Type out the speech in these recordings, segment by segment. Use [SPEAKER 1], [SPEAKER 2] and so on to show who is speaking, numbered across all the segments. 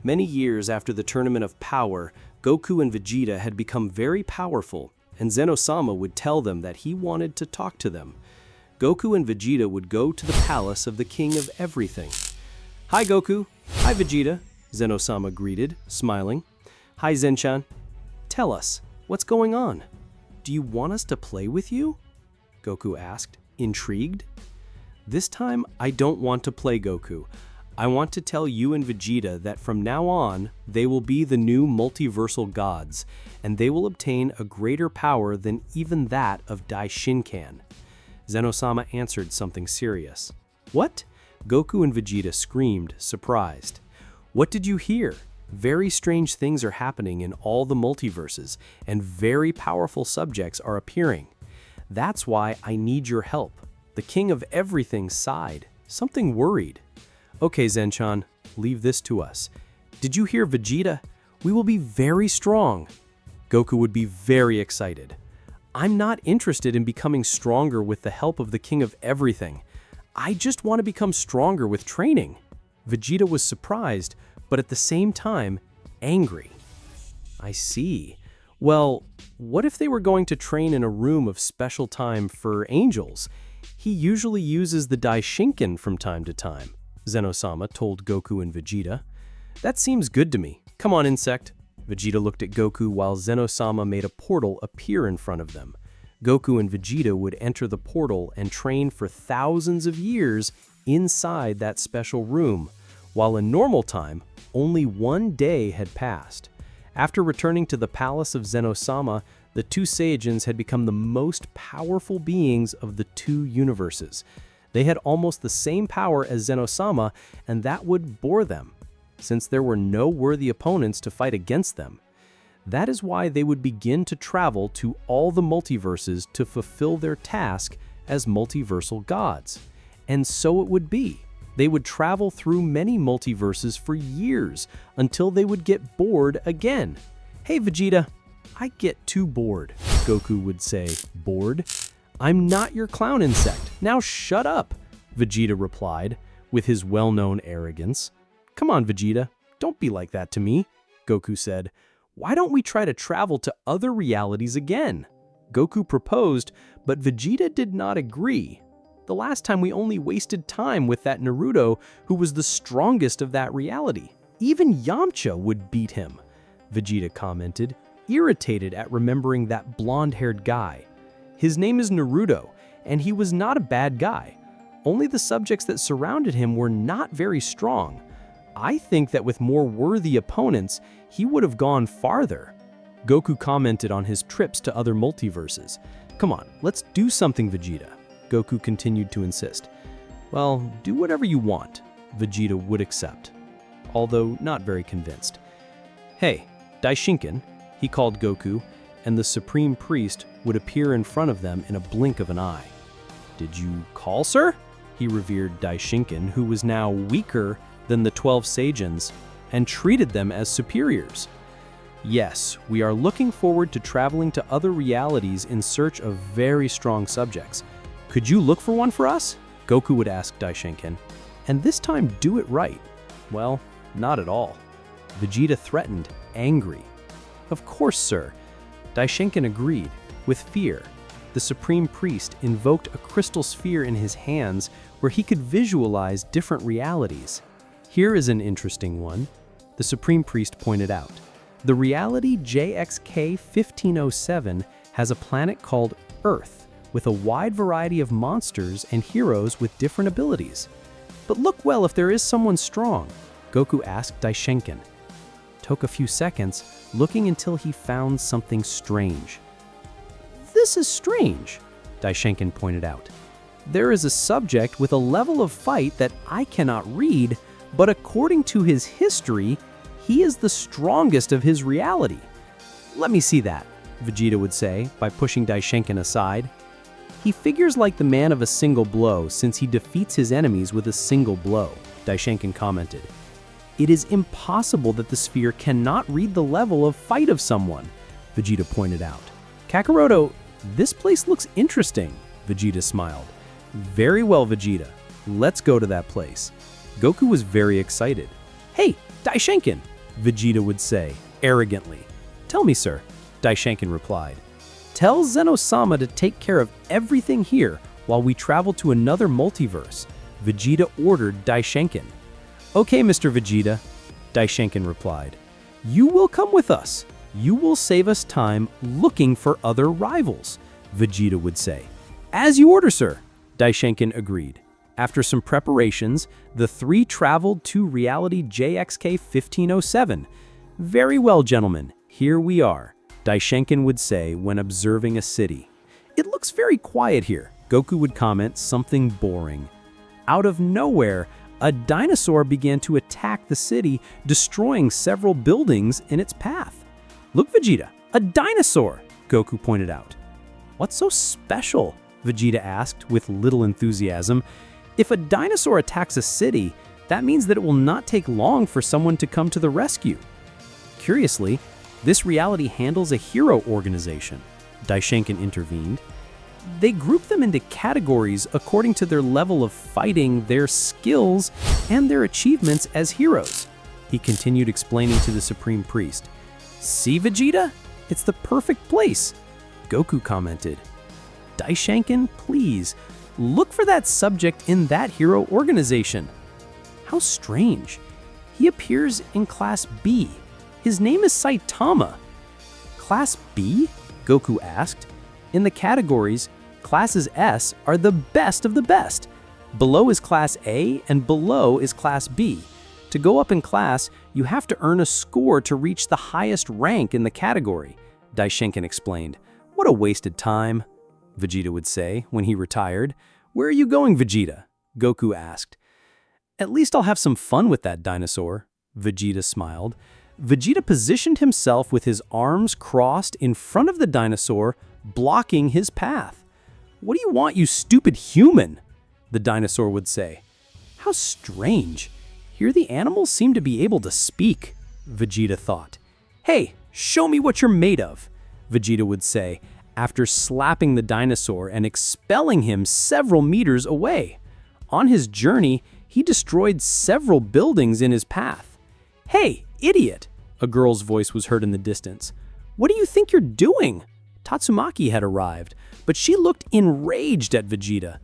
[SPEAKER 1] Many years after the Tournament of Power, Goku and Vegeta had become very powerful, and Zeno Sama would tell them that he wanted to talk to them. Goku and Vegeta would go to the palace of the King of Everything. "Hi Goku." "Hi Vegeta," Zeno Sama greeted, smiling. "Hi Zenchan." "Tell us, what's going on? Do you want us to play with you?" Goku asked, intrigued. "This time, I don't want to play, Goku. I want to tell you and Vegeta that from now on, they will be the new multiversal gods, and they will obtain a greater power than even that of Daishinkan." Zeno Sama answered something serious. "What?" Goku and Vegeta screamed, surprised. "What did you hear? Very strange things are happening in all the multiverses, and very powerful subjects are appearing. That's why I need your help." The King of Everything sighed, something worried. "Okay, Zenchan, leave this to us. Did you hear, Vegeta? We will be very strong." Goku would be very excited. "I'm not interested in becoming stronger with the help of the King of Everything. I just want to become stronger with training." Vegeta was surprised, but at the same time, angry. "I see. Well, what if they were going to train in a room of special time for angels? He usually uses the Daishinkan from time to time," Zeno Sama told Goku and Vegeta. "That seems good to me. Come on, insect." Vegeta looked at Goku while Zeno Sama made a portal appear in front of them. Goku and Vegeta would enter the portal and train for thousands of years inside that special room, while in normal time, only 1 day had passed. After returning to the palace of Zeno Sama, the two Saiyans had become the most powerful beings of the two universes. They had almost the same power as Zeno Sama, and that would bore them, since there were no worthy opponents to fight against them. That is why they would begin to travel to all the multiverses to fulfill their task as multiversal gods. And so it would be. They would travel through many multiverses for years until they would get bored again. "Hey Vegeta, I get too bored," Goku would say, bored. "I'm not your clown insect. Now shut up," Vegeta replied, with his well-known arrogance. "Come on, Vegeta, don't be like that to me," Goku said. "Why don't we try to travel to other realities again?" Goku proposed, but Vegeta did not agree. "The last time we only wasted time with that Naruto, who was the strongest of that reality. Even Yamcha would beat him," Vegeta commented, irritated at remembering that blonde-haired guy. "His name is Naruto, and he was not a bad guy. Only the subjects that surrounded him were not very strong. I think that with more worthy opponents, he would have gone farther." Goku commented on his trips to other multiverses. "Come on, let's do something, Vegeta," Goku continued to insist. "Well, do whatever you want," Vegeta would accept, although not very convinced. "Hey, Daishinkan," he called Goku, and the Supreme Priest would appear in front of them in a blink of an eye. "Did you call, sir?" He revered Daishinkan, who was now weaker than the 12 Saiyans, and treated them as superiors. "Yes, we are looking forward to traveling to other realities in search of very strong subjects. Could you look for one for us?" Goku would ask Daishinkan. "And this time do it right." "Well, not at all," Vegeta threatened, angry. "Of course, sir." Daishinkan agreed, with fear. The Supreme Priest invoked a crystal sphere in his hands where he could visualize different realities. "Here is an interesting one," the Supreme Priest pointed out. "The reality JXK 1507 has a planet called Earth, with a wide variety of monsters and heroes with different abilities. But look well if there is someone strong," Goku asked Daishinkan. Took a few seconds, looking until he found something strange. "This is strange," Daishinkan pointed out. "There is a subject with a level of fight that I cannot read, but according to his history, he is the strongest of his reality." "Let me see that," Vegeta would say by pushing Daishinkan aside. "He figures like the man of a single blow since he defeats his enemies with a single blow," Daishinkan commented. "It is impossible that the sphere cannot read the level of fight of someone," Vegeta pointed out. "Kakaroto, this place looks interesting," Vegeta smiled. "Very well, Vegeta. Let's go to that place." Goku was very excited. "Hey, Daishinkan, Vegeta would say, arrogantly. Tell me, sir, Daishankin replied. Tell Zeno Sama to take care of everything here while we travel to another multiverse, Vegeta ordered Daishankin. Okay, Mr. Vegeta, Daishankin replied. You will come with us. You will save us time looking for other rivals, Vegeta would say. As you order, sir, Daishankin agreed. After some preparations, the three traveled to reality JXK 1507. Very well, gentlemen, here we are, Daishankin would say when observing a city. It looks very quiet here, Goku would comment, something boring. Out of nowhere, a dinosaur began to attack the city, destroying several buildings in its path. Look, Vegeta, a dinosaur, Goku pointed out. What's so special? Vegeta asked with little enthusiasm. If a dinosaur attacks a city, that means that it will not take long for someone to come to the rescue. Curiously, this reality handles a hero organization, Daishankin intervened. They group them into categories according to their level of fighting, their skills, and their achievements as heroes, he continued explaining to the Supreme Priest. See, Vegeta? It's the perfect place, Goku commented. Daishankin, please, look for that subject in that hero organization. How strange. He appears in Class B. His name is Saitama. Class B? Goku asked. In the categories, Classes S are the best of the best. Below is Class A and below is Class B. To go up in class, you have to earn a score to reach the highest rank in the category, Daishankin explained. What a wasted time, Vegeta would say when he retired. Where are you going, Vegeta? Goku asked. At least I'll have some fun with that dinosaur, Vegeta smiled. Vegeta positioned himself with his arms crossed in front of the dinosaur, blocking his path. What do you want, you stupid human? The dinosaur would say. How strange. Here the animals seem to be able to speak, Vegeta thought. Hey, show me what you're made of, Vegeta would say, after slapping the dinosaur and expelling him several meters away. On his journey, he destroyed several buildings in his path. Hey, idiot, a girl's voice was heard in the distance. What do you think you're doing? Tatsumaki had arrived, but she looked enraged at Vegeta.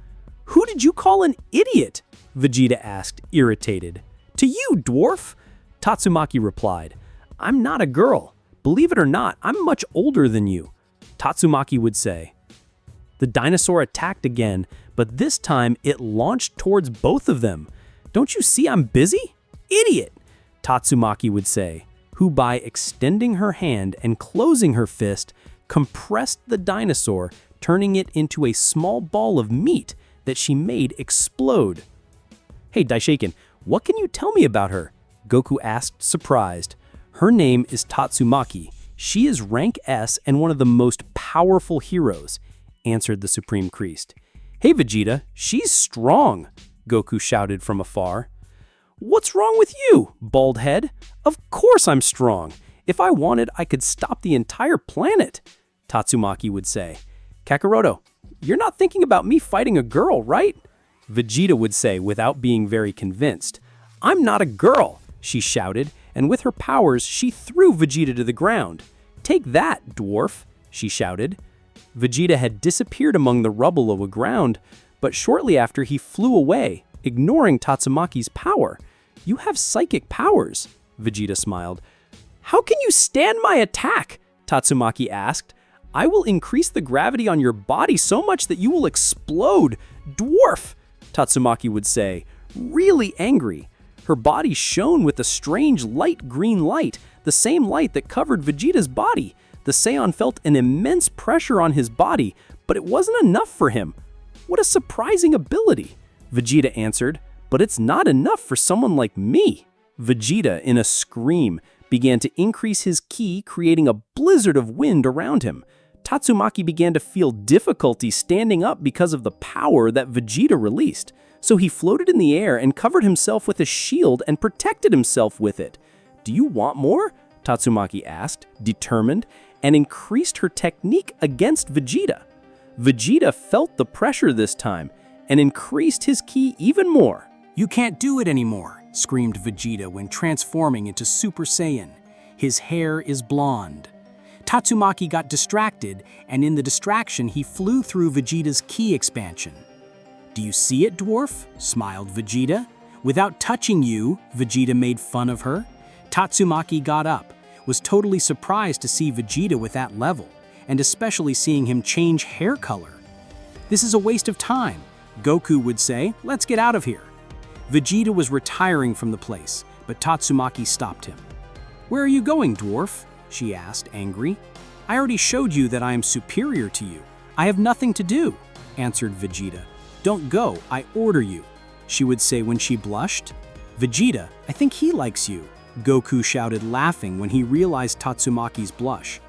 [SPEAKER 1] Who did you call an idiot? Vegeta asked, irritated. To you, dwarf, Tatsumaki replied. I'm not a girl. Believe it or not, I'm much older than you, Tatsumaki would say. The dinosaur attacked again, but this time it launched towards both of them. Don't you see I'm busy? Idiot, Tatsumaki would say, who by extending her hand and closing her fist, compressed the dinosaur, turning it into a small ball of meat that she made explode. Hey, Daishankin, what can you tell me about her? Goku asked, surprised. Her name is Tatsumaki. She is rank S and one of the most powerful heroes, answered the Supreme Priest. Hey, Vegeta, she's strong, Goku shouted from afar. What's wrong with you, bald head? Of course I'm strong. If I wanted, I could stop the entire planet, Tatsumaki would say. Kakaroto, you're not thinking about me fighting a girl, right? Vegeta would say without being very convinced. I'm not a girl, she shouted, and with her powers, she threw Vegeta to the ground. Take that, dwarf, she shouted. Vegeta had disappeared among the rubble of the ground, but shortly after he flew away, ignoring Tatsumaki's power. You have psychic powers, Vegeta smiled. How can you stand my attack? Tatsumaki asked. I will increase the gravity on your body so much that you will explode, dwarf, Tatsumaki would say, really angry. Her body shone with a strange light green light, the same light that covered Vegeta's body. The Saiyan felt an immense pressure on his body, but it wasn't enough for him. What a surprising ability, Vegeta answered, but it's not enough for someone like me. Vegeta, in a scream, began to increase his ki, creating a blizzard of wind around him. Tatsumaki began to feel difficulty standing up because of the power that Vegeta released, so he floated in the air and covered himself with a shield and protected himself with it. Do you want more? Tatsumaki asked, determined, and increased her technique against Vegeta. Vegeta felt the pressure this time and increased his ki even more. You can't do it anymore,
[SPEAKER 2] screamed Vegeta when transforming into Super Saiyan. His hair is blonde. Tatsumaki got distracted, and in the distraction he flew through Vegeta's ki expansion. "Do you see it, dwarf?" smiled Vegeta. "Without touching you," Vegeta made fun of her. Tatsumaki got up, was totally surprised to see Vegeta with that level, and especially seeing him change hair color. "This is a waste of time," Goku would say. "Let's get out of here." Vegeta was retiring from the place, but Tatsumaki stopped him. "Where are you going, dwarf?" she asked, angry. "I already showed you that I am superior to you. I have nothing to do," answered Vegeta. "Don't go, I order you," she would say when she blushed. "Vegeta, I think he likes you," Goku shouted, laughing when he realized Tatsumaki's blush.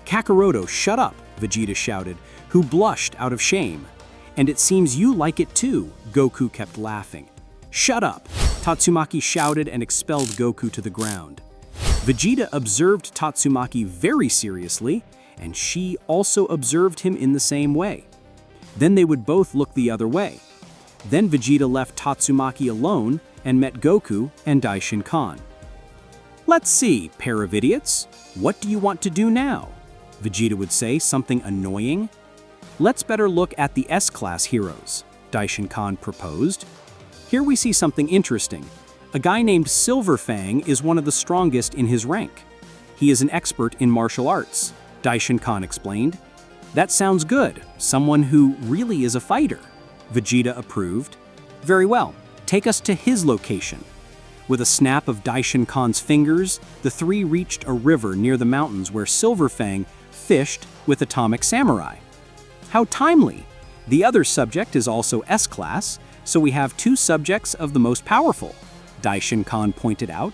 [SPEAKER 2] "Kakaroto, shut up," Vegeta shouted, who blushed out of shame. "And it seems you like it too," Goku kept laughing. "Shut up," Tatsumaki shouted and expelled Goku to the ground. Vegeta observed Tatsumaki very seriously, and she also observed him in the same way. Then they would both look the other way. Then Vegeta left Tatsumaki alone and met Goku and Daishinkan. "Let's see, pair of idiots, what do you want to do now?" Vegeta would say, something annoying. "Let's better look at the S-class heroes," Daishinkan proposed. Here we see something interesting. A guy named Silver Fang is one of the strongest in his rank. He is an expert in martial arts, Daishinkan explained. "That sounds good, someone who really is a fighter," Vegeta approved. "Very well, take us to his location." With a snap of Daishinkan's fingers, the three reached a river near the mountains where Silver Fang fished with Atomic Samurai. How timely! The other subject is also S-class, so we have two subjects of the most powerful, Daishinkan pointed out.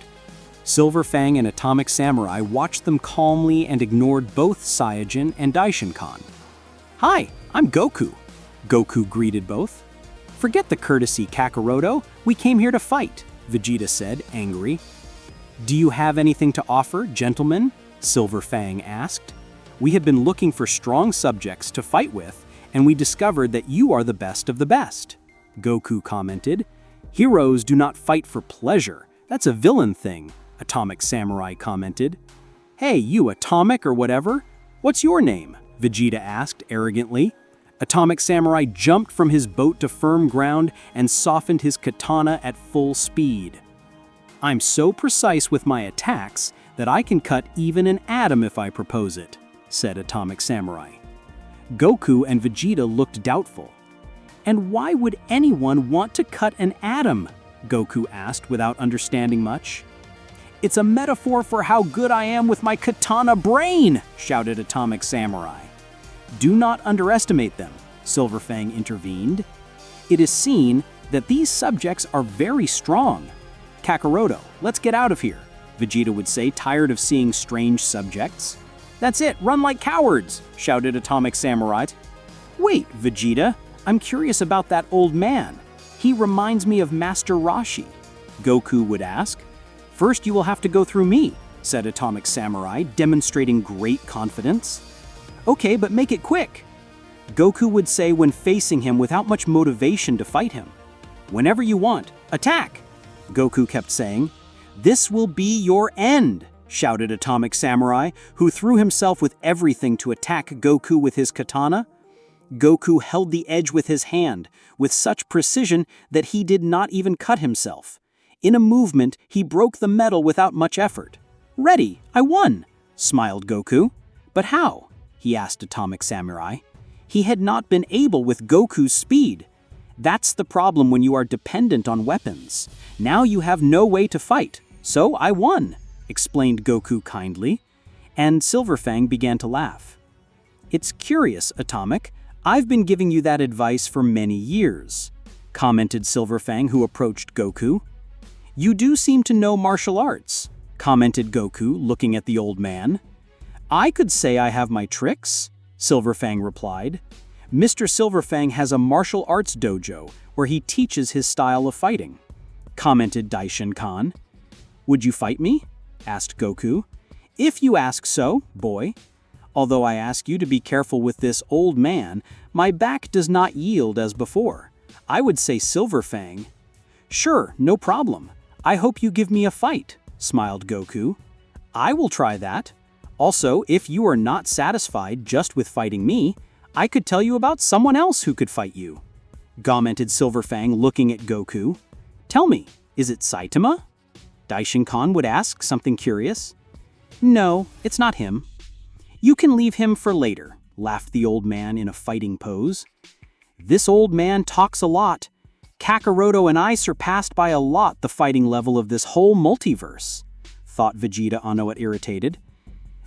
[SPEAKER 2] Silver Fang and Atomic Samurai watched them calmly and ignored both Saiyajin and Daishinkan. "Hi, I'm Goku," Goku greeted both. "Forget the courtesy, Kakaroto. We came here to fight," Vegeta said, angry. "Do you have anything to offer, gentlemen?" Silver Fang asked. "We have been looking for strong subjects to fight with, and we discovered that you are the best of the best," Goku commented. "Heroes do not fight for pleasure. That's a villain thing," Atomic Samurai commented. "Hey, you Atomic or whatever, what's your name?" Vegeta asked arrogantly. Atomic Samurai jumped from his boat to firm ground and softened his katana at full speed. "I'm so precise with my attacks that I can cut even an atom if I propose it," said Atomic Samurai. Goku and Vegeta looked doubtful. "And why would anyone want to cut an atom?" Goku asked without understanding much. "It's a metaphor for how good I am with my katana brain," shouted Atomic Samurai. "Do not underestimate them," Silver Fang intervened. "It is seen that these subjects are very strong. Kakaroto, let's get out of here," Vegeta would say, tired of seeing strange subjects. "That's it, run like cowards," shouted Atomic Samurai. "Wait, Vegeta, I'm curious about that old man. He reminds me of Master Roshi," Goku would ask. "First you will have to go through me," said Atomic Samurai, demonstrating great confidence. "Okay, but make it quick," Goku would say when facing him without much motivation to fight him. "Whenever you want, attack," Goku kept saying. "This will be your end," shouted Atomic Samurai, who threw himself with everything to attack Goku with his katana. Goku held the edge with his hand, with such precision that he did not even cut himself. In a movement, he broke the metal without much effort. "Ready, I won," smiled Goku. "But how?" he asked Atomic Samurai. He had not been able with Goku's speed. "That's the problem when you are dependent on weapons. Now you have no way to fight, so I won," explained Goku kindly. And Silver Fang began to laugh. "It's curious, Atomic. I've been giving you that advice for many years," commented Silver Fang, who approached Goku. "You do seem to know martial arts," commented Goku, looking at the old man. "I could say I have my tricks," Silver Fang replied. "Mr. Silver Fang has a martial arts dojo where he teaches his style of fighting," commented Daishinkan. "Would you fight me?" asked Goku. "If you ask so, boy. Although I ask you to be careful with this old man, my back does not yield as before. I would say Silver Fang." "Sure, no problem. I hope you give me a fight, smiled Goku. I will try that. Also, if you are not satisfied just with fighting me, I could tell you about someone else who could fight you, commented Silverfang, looking at Goku. Tell me, is it Saitama? Daishin-kan would ask, something curious. No, it's not him. You can leave him for later, laughed the old man in a fighting pose. This old man talks a lot. Kakaroto and I surpassed by a lot the fighting level of this whole multiverse, thought Vegeta Anoat, irritated.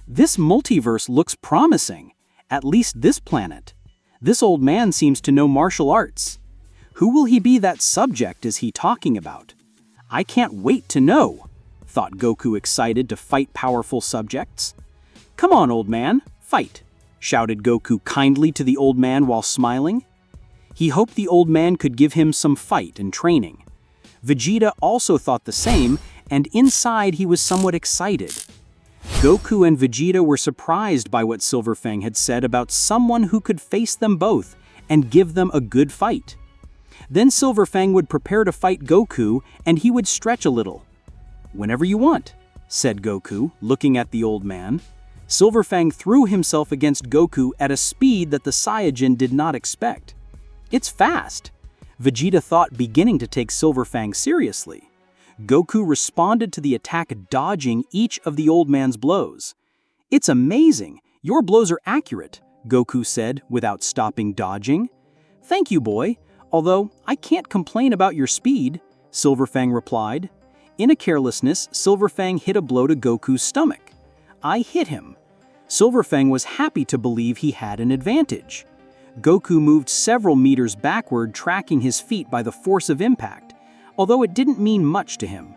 [SPEAKER 2] This multiverse looks promising, at least this planet. This old man seems to know martial arts. Who will he be? That subject is he talking about? I can't wait to know, thought Goku, excited to fight powerful subjects. Come on, old man, fight, shouted Goku kindly to the old man while smiling. He hoped the old man could give him some fight and training. Vegeta also thought the same, and inside he was somewhat excited. Goku and Vegeta were surprised by what Silverfang had said about someone who could face them both and give them a good fight. Then Silverfang would prepare to fight Goku, and he would stretch a little. Whenever you want, said Goku, looking at the old man. Silverfang threw himself against Goku at a speed that the Saiyajin did not expect. It's fast, Vegeta thought, beginning to take Silverfang seriously. Goku responded to the attack, dodging each of the old man's blows. It's amazing, your blows are accurate, Goku said without stopping dodging. Thank you, boy, although I can't complain about your speed, Silverfang replied. In a carelessness, Silverfang hit a blow to Goku's stomach. I hit him. Silverfang was happy to believe he had an advantage. Goku moved several meters backward, tracking his feet by the force of impact, although it didn't mean much to him.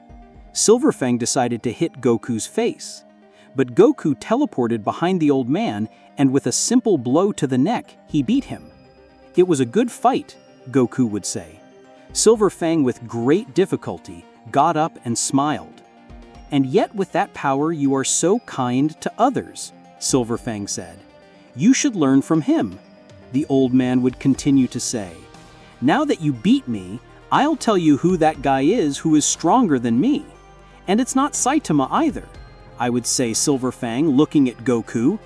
[SPEAKER 2] Silverfang decided to hit Goku's face. But Goku teleported behind the old man, and with a simple blow to the neck, he beat him. It was a good fight, Goku would say. Silverfang, with great difficulty, got up and smiled. And yet with that power you are so kind to others, Silverfang said. You should learn from him, the old man would continue to say. Now that you beat me, I'll tell you who that guy is who is stronger than me. And it's not Saitama either, I would say, Silverfang, looking at Goku.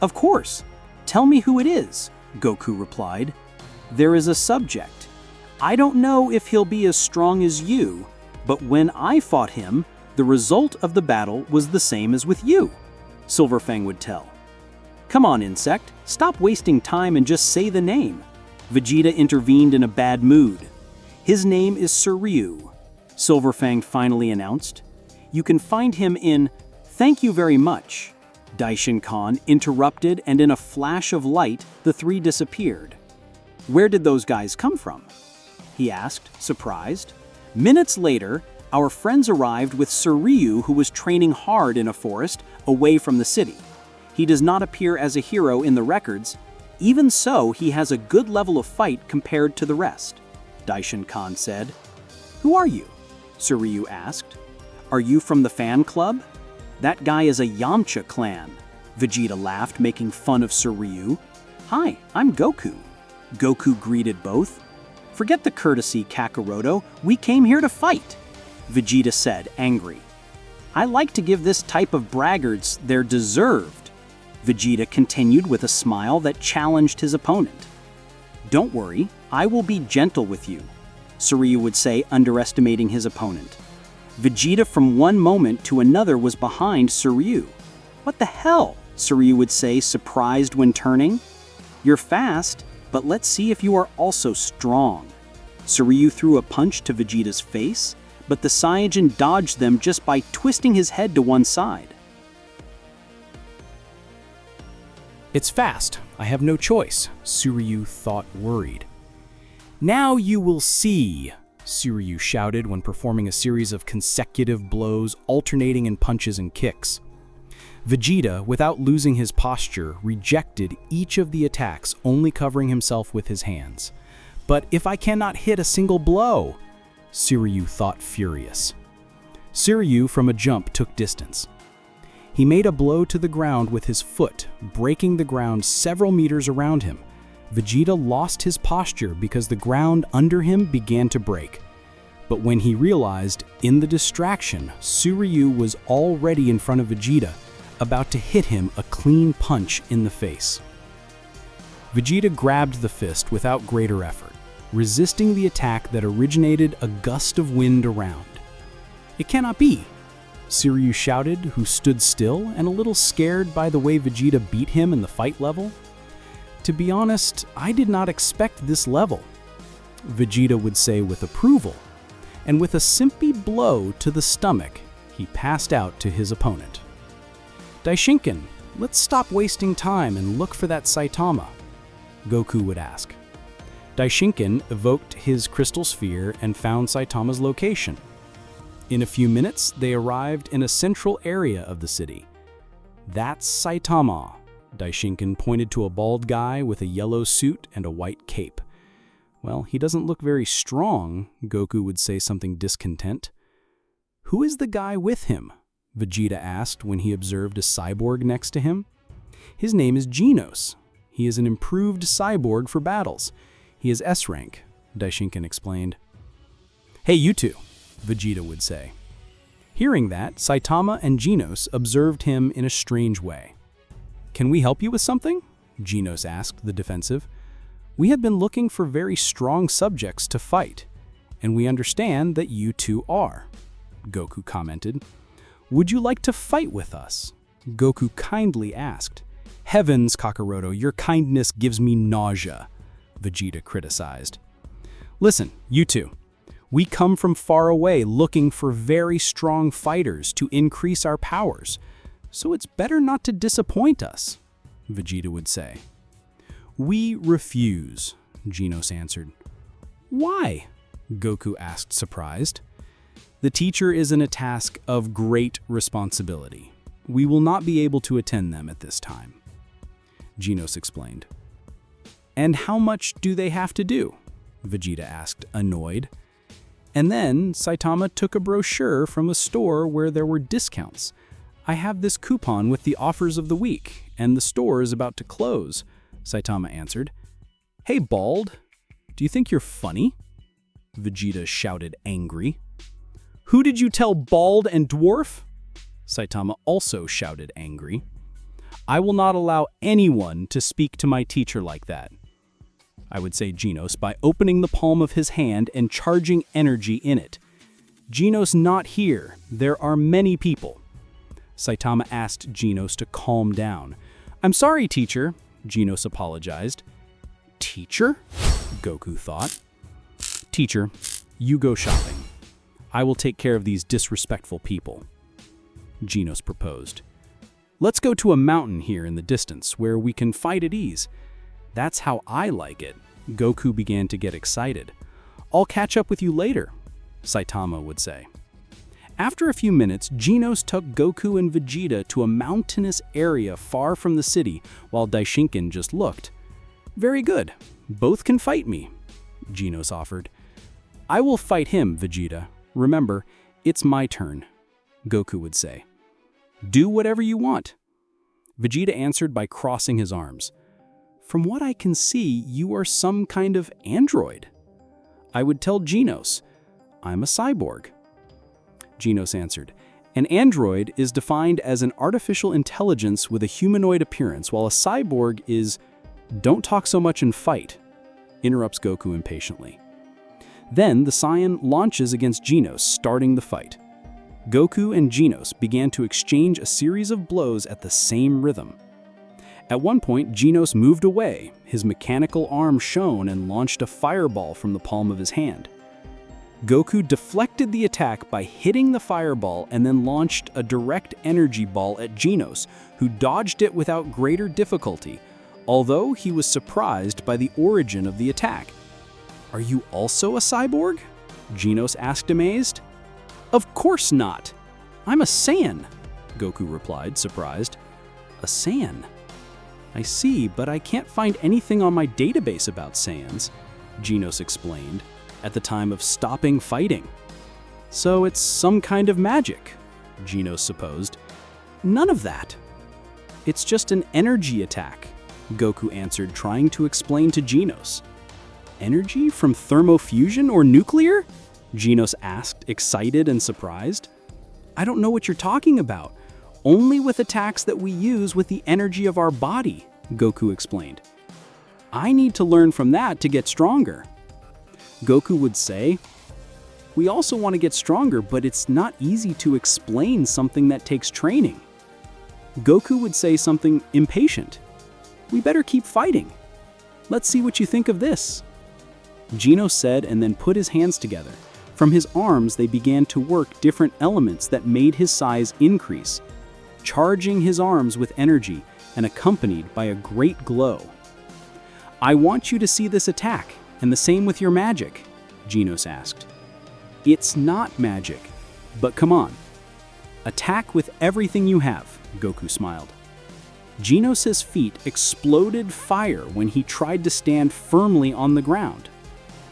[SPEAKER 2] Of course, tell me who it is, Goku replied. There is a subject. I don't know if he'll be as strong as you, but when I fought him, the result of the battle was the same as with you, Silverfang would tell. Come on, insect, stop wasting time and just say the name. Vegeta intervened in a bad mood. His name is Suryu, Silverfang finally announced. You can find him in Thank You Very Much. Daishin-kan interrupted, and in a flash of light, the three disappeared. Where did those guys come from? He asked, surprised. Minutes later, our friends arrived with Suryu, who was training hard in a forest away from the city. He does not appear as a hero in the records. Even so, he has a good level of fight compared to the rest, Daishin-kan said. Who are you? Suryu asked. Are you from the fan club? That guy is a Yamcha clan. Vegeta laughed, making fun of Suryu. Hi, I'm Goku. Goku greeted both. Forget the courtesy, Kakaroto. We came here to fight, Vegeta said, angry. I like to give this type of braggarts their deserved, Vegeta continued with a smile that challenged his opponent. Don't worry, I will be gentle with you, Suryu would say, underestimating his opponent. Vegeta from one moment to another was behind Suryu. What the hell? Suryu would say, surprised when turning. You're fast, but let's see if you are also strong. Suryu threw a punch to Vegeta's face, but the Saiyajin dodged them just by twisting his head to one side.
[SPEAKER 3] It's fast. I have no choice, Suryu thought, worried. Now you will see, Suryu shouted when performing a series of consecutive blows alternating in punches and kicks. Vegeta, without losing his posture, rejected each of the attacks, only covering himself with his hands. But if I cannot hit a single blow, Suryu thought, furious. Suryu from a jump took distance. He made a blow to the ground with his foot, breaking the ground several meters around him. Vegeta lost his posture because the ground under him began to break. But when he realized, in the distraction, Suryu was already in front of Vegeta, about to hit him a clean punch in the face. Vegeta grabbed the fist without greater effort, resisting the attack that originated a gust of wind around. "It cannot be!" Suryu shouted, who stood still and a little scared by the way Vegeta beat him in the fight level. "To be honest, I did not expect this level," Vegeta would say with approval, and with a simpy blow to the stomach, he passed out to his opponent. "Daishinken, let's stop wasting time and look for that Saitama," Goku would ask. Daishinken evoked his crystal sphere and found Saitama's location. In a few minutes, they arrived in a central area of the city. "That's Saitama," Daishinken pointed to a bald guy with a yellow suit and a white cape. "Well, he doesn't look very strong," Goku would say, something discontent. "Who is the guy with him?" Vegeta asked when he observed a cyborg next to him. "His name is Genos. He is an improved cyborg for battles. He is S rank," Daishinken explained. "Hey, you two," Vegeta would say. Hearing that, Saitama and Genos observed him in a strange way. "Can we help you with something?" Genos asked the defensive. "We have been looking for very strong subjects to fight, and we understand that you two are," Goku commented. "Would you like to fight with us?" Goku kindly asked. "Heavens, Kakaroto, your kindness gives me nausea," Vegeta criticized. "Listen, you two. We come from far away looking for very strong fighters to increase our powers, so it's better not to disappoint us," Vegeta would say. "We refuse," Genos answered. "Why?" Goku asked, surprised. "The teacher is in a task of great responsibility. We will not be able to attend them at this time," Genos explained. "And how much do they have to do?" Vegeta asked, annoyed. And then Saitama took a brochure from a store where there were discounts. "I have this coupon with the offers of the week, and the store is about to close," Saitama answered. "Hey, Bald, do you think you're funny?" Vegeta shouted, angry. "Who did you tell bald and dwarf?" Saitama also shouted, angry. "I will not allow anyone to speak to my teacher like that," I would say Genos by opening the palm of his hand and charging energy in it. "Genos, not here. There are many people." Saitama asked Genos to calm down. "I'm sorry, teacher," Genos apologized. "Teacher?" Goku thought. "Teacher, you go shopping. I will take care of these disrespectful people," Genos proposed. "Let's go to a mountain here in the distance where we can fight at ease. That's how I like it." Goku began to get excited. "I'll catch up with you later," Saitama would say. After a few minutes, Genos took Goku and Vegeta to a mountainous area far from the city while Daishinken just looked. "Very good. Both can fight me," Genos offered. "I will fight him, Vegeta. Remember, it's my turn," Goku would say. "Do whatever you want." Vegeta answered by crossing his arms. "From what I can see, you are some kind of android." I would tell Genos, "I'm a cyborg." Genos answered, "An android is defined as an artificial intelligence with a humanoid appearance, while a cyborg is—" "Don't talk so much and fight," interrupts Goku impatiently. Then the Saiyan launches against Genos, starting the fight. Goku and Genos began to exchange a series of blows at the same rhythm. At one point, Genos moved away, his mechanical arm shone and launched a fireball from the palm of his hand. Goku deflected the attack by hitting the fireball and then launched a direct energy ball at Genos, who dodged it without greater difficulty, although he was surprised by the origin of the attack. "Are you also a cyborg?" Genos asked, amazed. "Of course not. I'm a Saiyan," Goku replied, surprised. "A Saiyan? I see, but I can't find anything on my database about Saiyans," Genos explained, at the time of stopping fighting. "So it's some kind of magic," Genos supposed. "None of that. It's just an energy attack," Goku answered, trying to explain to Genos. "Energy from thermofusion or nuclear?"
[SPEAKER 2] Genos asked, excited and surprised. I don't know what you're talking about. Only with attacks that we use with the energy of our body, Goku explained. I need to learn from that to get stronger. Goku would say, we also want to get stronger, but it's not easy to explain something that takes training. Goku would say something impatient. We better keep fighting. Let's see what you think of this. Genos said and then put his hands together. From his arms, they began to work different elements that made his size increase, charging his arms with energy and accompanied by a great glow. I want you to see this attack, and the same with your magic, Genos asked. It's not magic, but come on. Attack with everything you have, Goku smiled. Genos' feet exploded fire when he tried to stand firmly on the ground.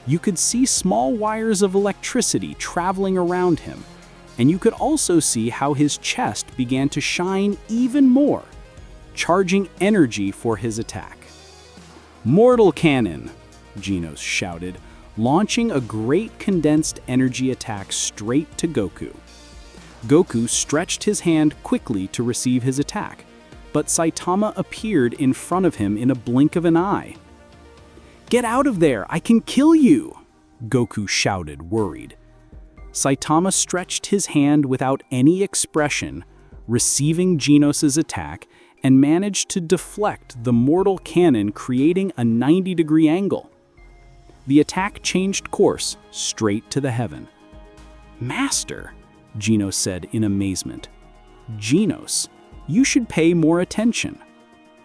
[SPEAKER 2] You could see small wires of electricity traveling around him, and you could also see how his chest began to shine even more, charging energy for his attack. Mortal Cannon, Genos shouted, launching a great condensed energy attack straight to Goku. Goku stretched his hand quickly to receive his attack, but Saitama appeared in front of him in a blink of an eye. Get out of there, I can kill you, Goku shouted, worried. Saitama stretched his hand without any expression, receiving Genos' attack, and managed to deflect the mortal cannon, creating a 90-degree angle. The attack changed course, straight to the heaven. Master, Genos said in amazement. Genos, you should pay more attention,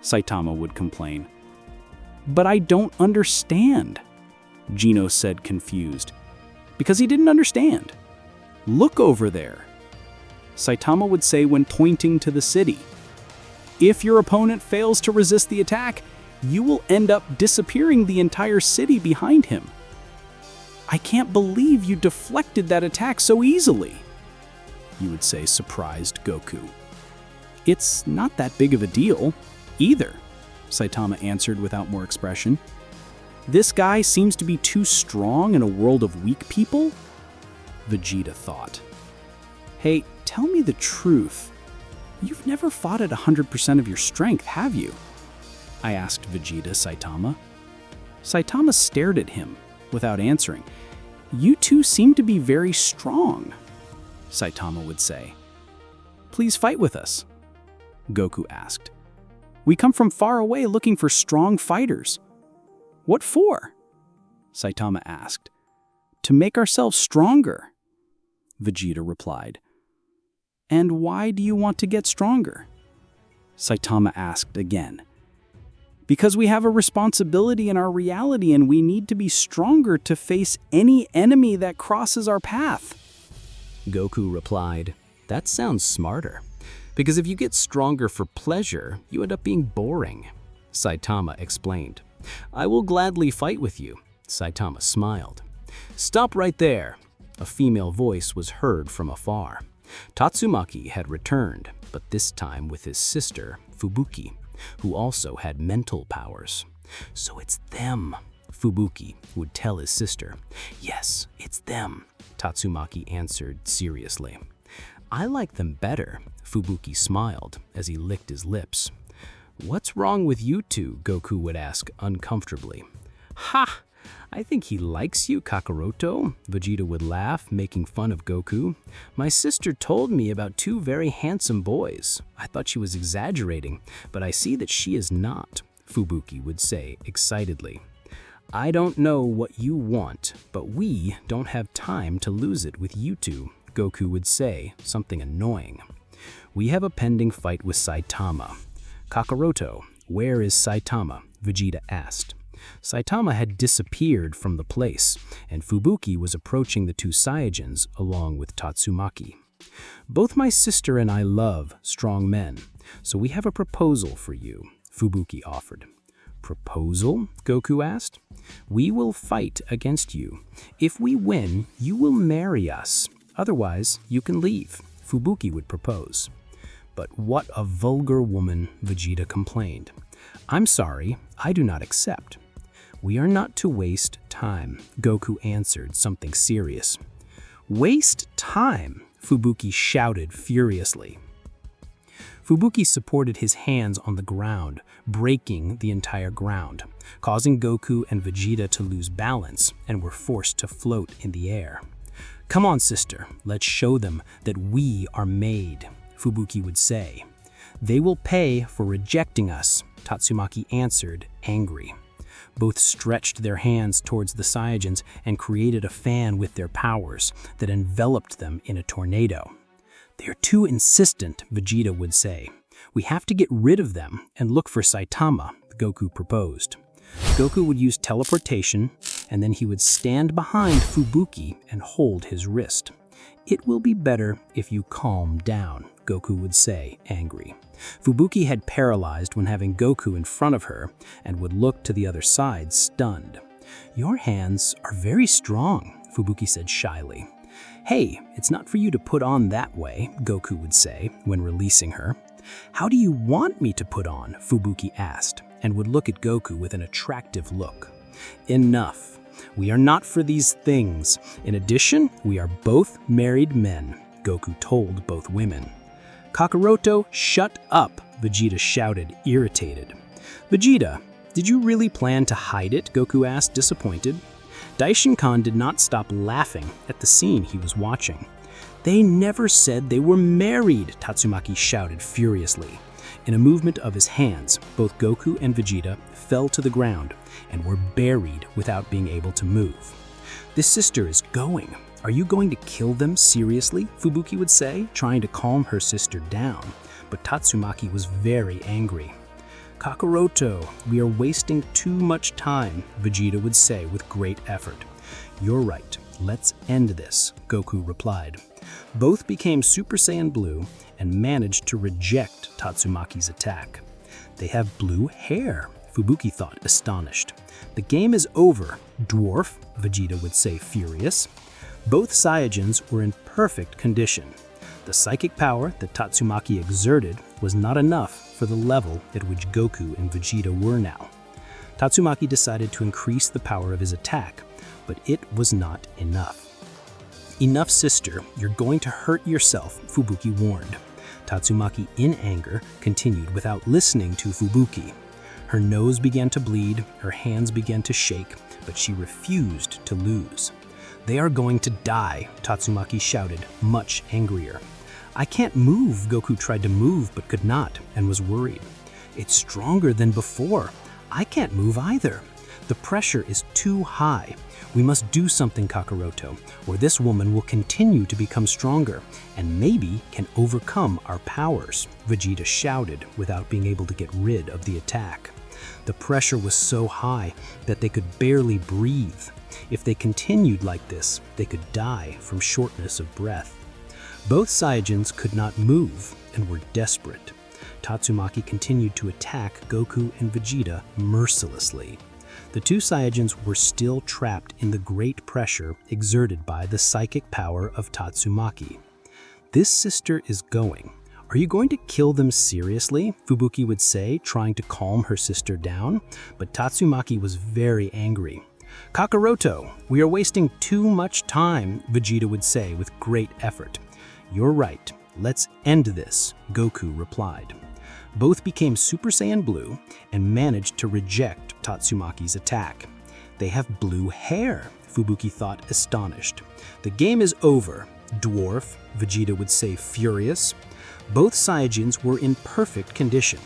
[SPEAKER 2] Saitama would complain. But I don't understand, Genos said, confused. Because he didn't understand. Look over there, Saitama would say when pointing to the city. If your opponent fails to resist the attack, you will end up disappearing the entire city behind him. I can't believe you deflected that attack so easily, you would say, surprised Goku. It's not that big of a deal, either, Saitama answered without more expression. This guy seems to be too strong in a world of weak people? Vegeta thought. Hey, tell me the truth. You've never fought at 100% of your strength, have you? I asked Vegeta Saitama. Saitama stared at him without answering. You two seem to be very strong, Saitama would say. Please fight with us, Goku asked. We come from far away looking for strong fighters. What for? Saitama asked. To make ourselves stronger, Vegeta replied. And why do you want to get stronger? Saitama asked again. Because we have a responsibility in our reality and we need to be stronger to face any enemy that crosses our path.
[SPEAKER 3] Goku replied, that sounds smarter. Because if you get stronger for pleasure, you end up being boring. Saitama explained. I will gladly fight with you. Saitama smiled. Stop right there. A female voice was heard from afar. Tatsumaki had returned, but this time with his sister, Fubuki, who also had mental powers. So it's them, Fubuki would tell his sister. Yes, it's them, Tatsumaki answered seriously. I like them better, Fubuki smiled as he licked his lips. What's wrong with you two? Goku would ask uncomfortably. Ha! I think he likes you, Kakaroto, Vegeta would laugh, making fun of Goku. My sister told me about two very handsome boys. I thought she was exaggerating, but I see that she is not, Fubuki would say excitedly. I don't know what you want, but we don't have time to lose it with you two, Goku would say, something annoying. We have a pending fight with Saitama. Kakaroto, where is Saitama? Vegeta asked. Saitama had disappeared from the place, and Fubuki was approaching the two Saiyans along with Tatsumaki. Both my sister and I love strong men, so we have a proposal for you, Fubuki offered. Proposal? Goku asked. We will fight against you. If we win, you will marry us. Otherwise, you can leave, Fubuki would propose. But what a vulgar woman, Vegeta complained. I'm sorry, I do not accept. We are not to waste time, Goku answered, something serious.
[SPEAKER 2] Waste time, Fubuki shouted furiously. Fubuki supported his hands on the ground, breaking the entire ground, causing Goku and Vegeta to lose balance and were forced to float in the air. "Come on, sister, let's show them that we are made," Fubuki would say. "They will pay for rejecting us," Tatsumaki answered, angry. Both stretched their hands towards the Saiyans and created a fan with their powers that enveloped them in a tornado. "They are too insistent," Vegeta would say. "We have to get rid of them and look for Saitama," Goku proposed. Goku would use teleportation, and then he would stand behind Fubuki and hold his wrist. "It will be better if you calm down," Goku would say, angry. Fubuki had paralyzed when having Goku in front of her and would look to the other side, stunned. "Your hands are very strong," Fubuki said shyly. "Hey, it's not for you to put on that way," Goku would say when releasing her. "How do you want me to put on?" Fubuki asked, and would look at Goku with an attractive look. "Enough. We are not for these things. In addition, we are both married men," Goku told both women. "Kakaroto, shut up," Vegeta shouted, irritated. "Vegeta, did you really plan to hide it?" Goku asked, disappointed. Daishin-kan did not stop laughing at the scene he was watching. "They never said they were married," Tatsumaki shouted furiously. In a movement of his hands, both Goku and Vegeta fell to the ground and were buried without being able to move. "This sister is going. Are you going to kill them seriously?" Fubuki would say, trying to calm her sister down, but Tatsumaki was very angry. "Kakaroto, we are wasting too much time," Vegeta would say with great effort. "You're right. Let's end this," Goku replied. Both became Super Saiyan Blue and managed to reject Tatsumaki's attack. "They have blue hair," Fubuki thought, astonished. "The game is over, dwarf," Vegeta would say, furious. Both Saiyans were in perfect condition. The psychic power that Tatsumaki exerted was not enough for the level at which Goku and Vegeta were now. Tatsumaki decided to increase the power of his attack, but it was not enough. "Enough, sister, you're going to hurt yourself," Fubuki warned. Tatsumaki, in anger, continued without listening to Fubuki. Her nose began to bleed, her hands began to shake, but she refused to lose. "They are going to die," Tatsumaki shouted, much angrier. "I can't move," Goku tried to move but could not and was worried. "It's stronger than before. I can't move either. The pressure is too high. We must do something, Kakaroto, or this woman will continue to become stronger and maybe can overcome our powers," Vegeta shouted without being able to get rid of the attack. The pressure was so high that they could barely breathe. If they continued like this, they could die from shortness of breath. Both Saiyans could not move and were desperate. Tatsumaki continued to attack Goku and Vegeta mercilessly. The two Saiyans were still trapped in the great pressure exerted by the psychic power of Tatsumaki. "This sister is going. Are you going to kill them seriously?" Fubuki would say, trying to calm her sister down, but Tatsumaki was very angry. "Kakaroto, we are wasting too much time," Vegeta would say with great effort. "You're right. Let's end this," Goku replied. Both became Super Saiyan Blue and managed to reject Tatsumaki's attack. "They have blue hair," Fubuki thought, astonished. "The game is over, dwarf," Vegeta would say, furious. Both Saiyans were in perfect condition.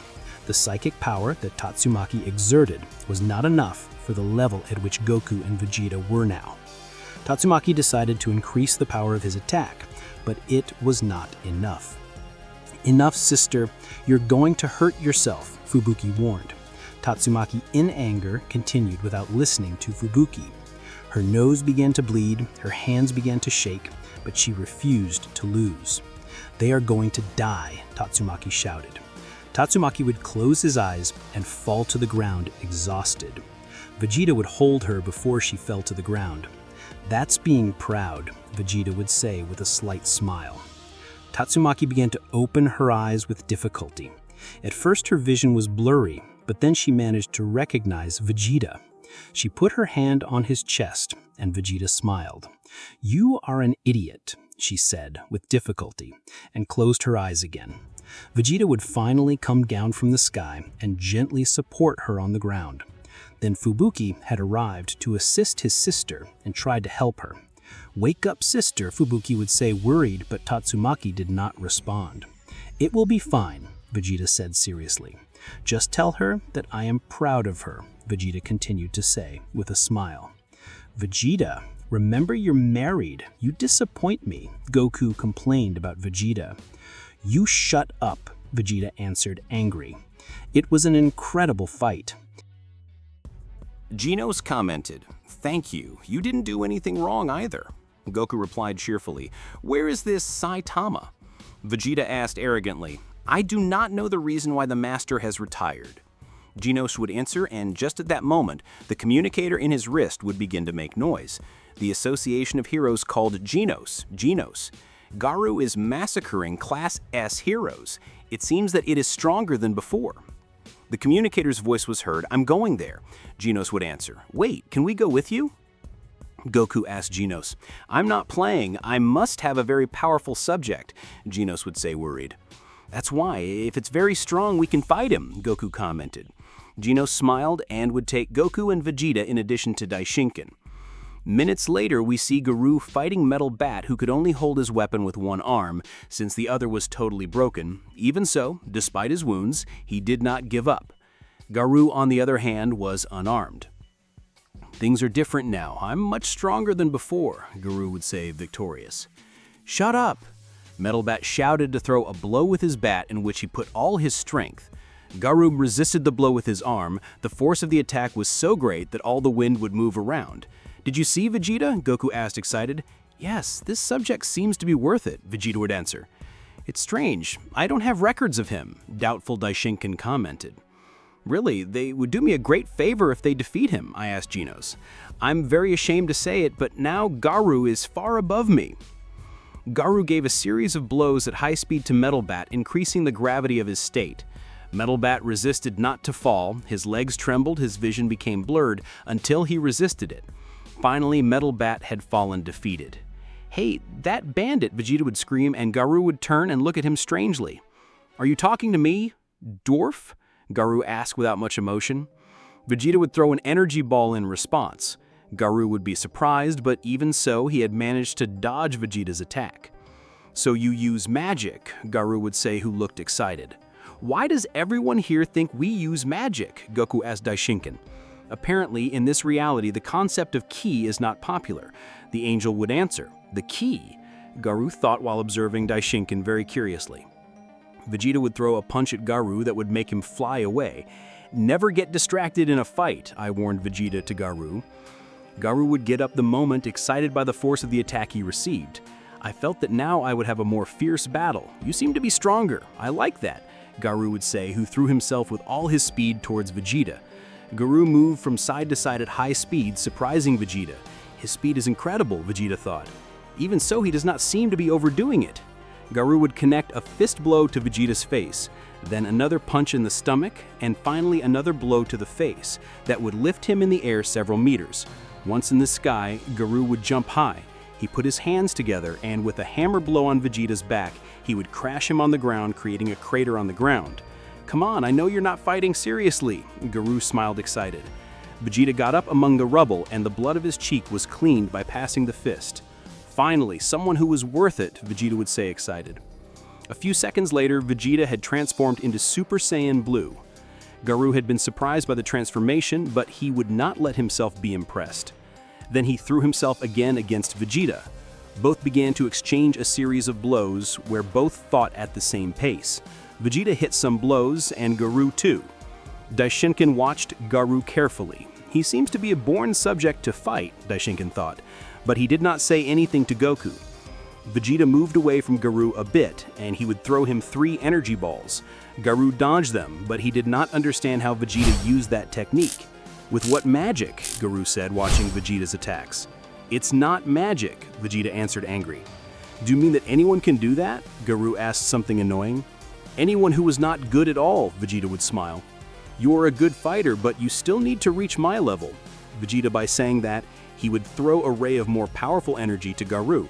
[SPEAKER 2] The psychic power that Tatsumaki exerted was not enough for the level at which Goku and Vegeta were now. Tatsumaki decided to increase the power of his attack, but it was not enough. "Enough, sister. You're going to hurt yourself," Fubuki warned. Tatsumaki, in anger, continued without listening to Fubuki. Her nose began to bleed, her hands began to shake, but she refused to lose. "They are going to die," Tatsumaki shouted. Tatsumaki would close his eyes and fall to the ground exhausted. Vegeta would hold her before she fell to the ground. "That's being proud," Vegeta would say with a slight smile. Tatsumaki began to open her eyes with difficulty. At first her vision was blurry, but then she managed to recognize Vegeta. She put her hand on his chest, and Vegeta smiled. "You are an idiot," she said with difficulty, and closed her eyes again. Vegeta would finally come down from the sky and gently support her on the ground. Then Fubuki had arrived to assist his sister and tried to help her. "Wake up, sister," Fubuki would say, worried, but Tatsumaki did not respond. "It will be fine," Vegeta said seriously. "Just tell her that I am proud of her," Vegeta continued to say with a smile. "Vegeta, remember you're married. You disappoint me," Goku complained about Vegeta. "You shut up," Vegeta answered, angry. It was an incredible fight.
[SPEAKER 1] Genos commented, "Thank you. You didn't do anything wrong either." Goku replied cheerfully, "Where is this Saitama?" Vegeta asked arrogantly, "I do not know the reason why the master has retired." Genos would answer, and just at that moment, the communicator in his wrist would begin to make noise. The Association of Heroes called Genos. Garu is massacring Class S heroes. It seems that it is stronger than before. The communicator's voice was heard, "I'm going there." Genos would answer, "Wait, can we go with you?" Goku asked Genos, "I'm not playing. I must have a very powerful subject," Genos would say, worried. "That's why. If it's very strong, we can fight him," Goku commented. Genos smiled and would take Goku and Vegeta in addition to Daishinken. Minutes later, we see Garu fighting Metal Bat, who could only hold his weapon with one arm, since the other was totally broken. Even so, despite his wounds, he did not give up. Garu, on the other hand, was unarmed. "Things are different now. I'm much stronger than before," Garu would say, victorious. "Shut up!" Metal Bat shouted to throw a blow with his bat in which he put all his strength. Garu resisted the blow with his arm. The force of the attack was so great that all the wind would move around. "Did you see Vegeta?" Goku asked, excited. "Yes, this subject seems to be worth it," Vegeta would answer. "It's strange. I don't have records of him," doubtful Daishinken commented. "Really, they would do me a great favor if they defeat him," I asked Genos. "I'm very ashamed to say it, but now Garu is far above me." Garu gave a series of blows at high speed to Metal Bat, increasing the gravity of his state. Metal Bat resisted not to fall. His legs trembled, his vision became blurred, until he resisted it. Finally, Metal Bat had fallen defeated. "Hey, that bandit!" Vegeta would scream, and Garu would turn and look at him strangely. "Are you talking to me, dwarf?" Garu asked without much emotion. Vegeta would throw an energy ball in response. Garu would be surprised, but even so, he had managed to dodge Vegeta's attack. "So you use magic," Garu would say, who looked excited. "Why does everyone here think we use magic?" Goku asked Daishinken. "Apparently, in this reality, the concept of ki is not popular." The angel would answer, "The ki?" Garu thought while observing Daishinken very curiously. Vegeta would throw a punch at Garu that would make him fly away. "Never get distracted in a fight," I warned Vegeta to Garu. Garu would get up the moment, excited by the force of the attack he received. "I felt that now I would have a more fierce battle. You seem to be stronger. I like that," Garu would say, who threw himself with all his speed towards Vegeta. Garu moved from side to side at high speed, surprising Vegeta. His speed is incredible, Vegeta thought. Even so, he does not seem to be overdoing it. Garu would connect a fist blow to Vegeta's face, then another punch in the stomach, and finally another blow to the face that would lift him in the air several meters. Once in the sky, Garu would jump high. He put his hands together, and with a hammer blow on Vegeta's back, he would crash him on the ground, creating a crater on the ground. "Come on, I know you're not fighting seriously," Garu smiled excited. Vegeta got up among the rubble, and the blood of his cheek was cleaned by passing the fist. "Finally, someone who was worth it," Vegeta would say excited. A few seconds later, Vegeta had transformed into Super Saiyan Blue. Garu had been surprised by the transformation, but he would not let himself be impressed. Then he threw himself again against Vegeta. Both began to exchange a series of blows where both fought at the same pace. Vegeta hit some blows, and Garu too. Daishinken watched Garu carefully. He seems to be a born subject to fight, Daishinken thought, but he did not say anything to Goku. Vegeta moved away from Garu a bit, and he would throw him 3 energy balls. Garu dodged them, but he did not understand how Vegeta used that technique. "With what magic?" Garu said, watching Vegeta's attacks. "It's not magic," Vegeta answered, angry. "Do you mean that anyone can do that?" Garu asked, something annoying. "Anyone who was not good at all," Vegeta would smile. "You're a good fighter, but you still need to reach my level." Vegeta by saying that he would throw a ray of more powerful energy to Garou.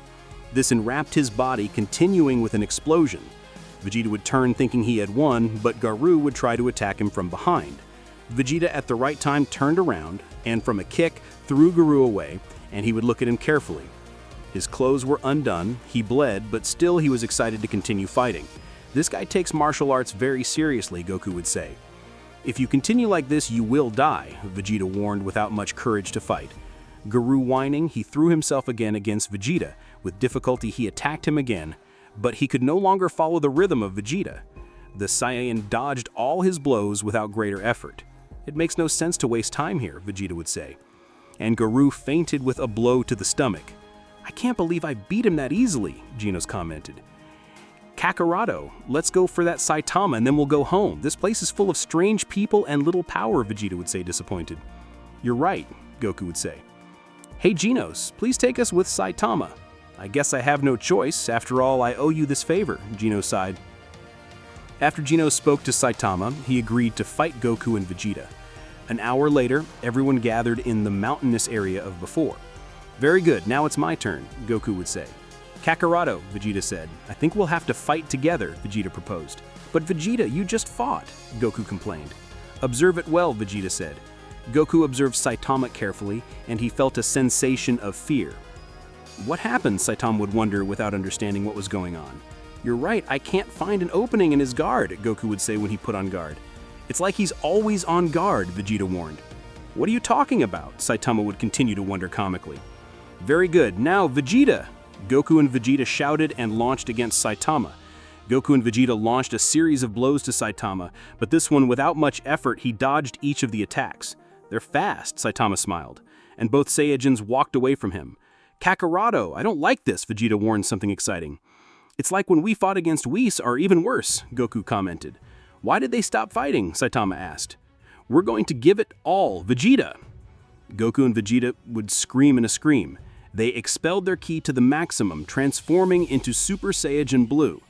[SPEAKER 1] This enwrapped his body, continuing with an explosion. Vegeta would turn thinking he had won, but Garou would try to attack him from behind. Vegeta at the right time turned around, and from a kick, threw Garou away, and he would look at him carefully. His clothes were undone, he bled, but still he was excited to continue fighting. This guy takes martial arts very seriously, Goku would say. If you continue like this, you will die, Vegeta warned without much courage to fight. Garou whining, he threw himself again against Vegeta. With difficulty, he attacked him again, but he could no longer follow the rhythm of Vegeta. The Saiyan dodged all his blows without greater effort. It makes no sense to waste time here, Vegeta would say. And Garou fainted with a blow to the stomach. I can't believe I beat him that easily, Genos commented. Kakarado, let's go for that Saitama and then we'll go home. This place is full of strange people and little power, Vegeta would say, disappointed. You're right, Goku would say. Hey Genos, please take us with Saitama. I guess I have no choice. After all, I owe you this favor, Genos sighed. After Genos spoke to Saitama, he agreed to fight Goku and Vegeta. An hour later, everyone gathered in the mountainous area of before. Very good, now it's my turn, Goku would say. Kakarado, Vegeta said. I think we'll have to fight together, Vegeta proposed. But Vegeta, you just fought, Goku complained. Observe it well, Vegeta said. Goku observed Saitama carefully, and he felt a sensation of fear. What happened? Saitama would wonder without understanding what was going on. You're right, I can't find an opening in his guard, Goku would say when he put on guard. It's like he's always on guard, Vegeta warned. What are you talking about? Saitama would continue to wonder comically. Very good, now Vegeta! Goku and Vegeta shouted and launched against Saitama. Goku and Vegeta launched a series of blows to Saitama, but this one, without much effort, he dodged each of the attacks. They're fast, Saitama smiled, and both Saiyajins walked away from him. Kakarado, I don't like this, Vegeta warned something exciting. It's like when we fought against Whis, or even worse, Goku commented. Why did they stop fighting? Saitama asked. We're going to give it all, Vegeta! Goku and Vegeta would scream in a scream. They expelled their ki to the maximum, transforming into Super Saiyan Blue.